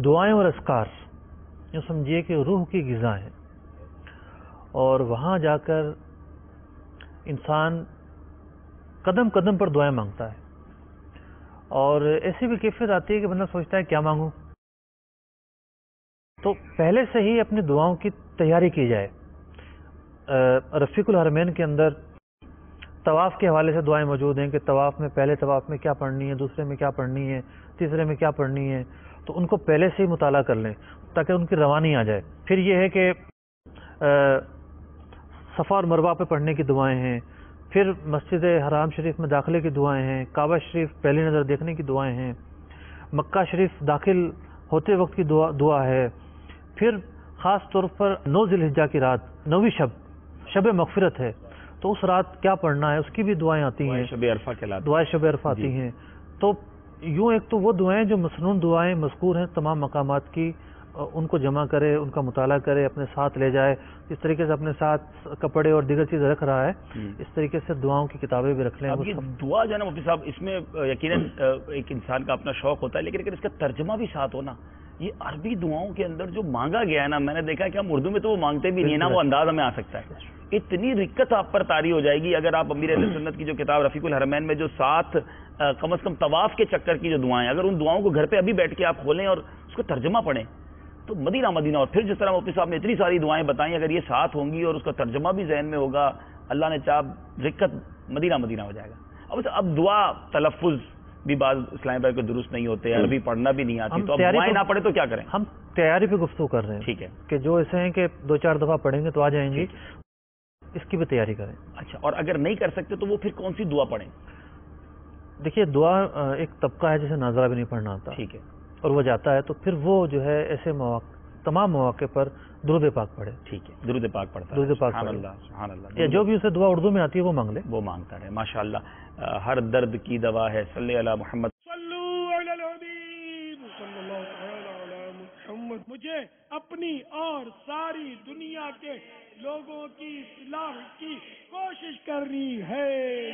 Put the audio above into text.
دعائیں اور اذکار یوں سمجھیے کہ روح کی غذا ہیں، اور وہاں جا کر انسان قدم قدم پر دعائیں مانگتا ہے، اور ایسی بھی کیفیت آتی ہے کہ بندہ سوچتا ہے کیا مانگوں. تو پہلے سے ہی اپنی دعاؤں کی تیاری کی جائے. رفیق الحرمین کے اندر طواف کے حوالے سے دعائیں موجود ہیں کہ طواف میں پہلے طواف میں کیا پڑھنی ہے، دوسرے میں کیا پڑھنی ہے، تیسرے میں کیا پڑھنی ہے. تو ان کو پہلے سے ہی مطالعہ کر لیں تاکہ ان کی روانی آ جائے. پھر یہ ہے کہ صفا اور مروہ پہ پڑھنے کی دعائیں ہیں، پھر مسجد حرام شریف میں داخلے کی دعائیں ہیں، کعبہ شریف پہلی نظر دیکھنے کی دعائیں ہیں، مکہ شریف داخل ہوتے وقت کی دعا ہے، پھر خاص طور پر 9 ذی الحجہ کی رات 9ویں شب مغفرت ہے، تو اس رات کیا پڑھنا ہے اس کی بھی دعائیں آتی ہیں، دعائیں شب عرفہ آتی ہیں. تو یوں ایک تو وہ دعائیں جو مسنون دعائیں مذکور ہیں تمام مقامات کی، ان کو جمع کرے، ان کا مطالعہ کرے، اپنے ساتھ لے جائے. اس طریقے سے اپنے ساتھ کپڑے اور دیگر چیزیں رکھ رہا ہے، اس طریقے سے دعاؤں کی کتابیں بھی رکھ لیں. اب یہ دعا جو ہے نا مفتی صاحب، اس میں یقیناً ایک انسان کا اپنا شوق ہوتا ہے، لیکن اگر اس کا ترجمہ بھی ساتھ ہونا، یہ عربی دعاؤں کے اندر جو مانگا گیا ہے نا، میں نے دیکھا ہے کہ ہم اردو میں تو وہ مانگتے بھی نہیں ہے نا، وہ انداز ہمیں آ سکتا ہے. اتنی رکت آپ پر طاری ہو جائے گی اگر آپ امیر اہل سنت کی جو کتاب رفیق الحرمین میں جو 7 کم از کم طواف کے چکر کی جو دعائیں، اگر ان دعاؤں کو گھر پہ ابھی بیٹھ کے آپ کھولیں اور اس کو ترجمہ پڑھیں تو مدینہ مدینہ. اور پھر جس طرح مفتی صاحب نے اتنی ساری دعائیں بتائیں، اگر یہ ساتھ ہوں گی اور اس کا ترجمہ بھی ذہن میں ہوگا، اللہ نے چاہ رکت مدینہ مدینہ ہو جائے گا. اب دعا تلفظ بھی بعض اسلام بھائی کو درست نہیں ہوتے، عربی پڑھنا بھی نہیں آتی، تو اب دعائیں نہ پڑھے تو کیا کریں؟ ہم تیاری پہ گفتگو کر رہے ہیں. ٹھیک ہے کہ جو ایسے ہیں کہ 2-4 دفعہ پڑھیں گے تو آ جائیں گی، اس کی بھی تیاری کریں. اچھا، اور اگر نہیں کر سکتے تو وہ پھر کون سی دعا پڑھیں؟ دیکھیے دعا ایک طبقہ ہے جسے ناظرہ بھی نہیں پڑھنا آتا، ٹھیک ہے، اور وہ جاتا ہے تو پھر وہ جو ہے ایسے مواقع تمام مواقع پر درود پاک پڑھے. ٹھیک ہے، درود پاک پڑھتا ہے، درود پاک سبحان پڑھے. اللہ سبحان اللہ. یا جو بھی اسے دعا اردو میں آتی ہے وہ مانگ لے، وہ مانگتا رہے. ماشاءاللہ، ہر درد کی دوا ہے. صلی علی محمد. مجھے اپنی اور ساری دنیا کے لوگوں کی اصلاح کی کوشش کرنی ہے.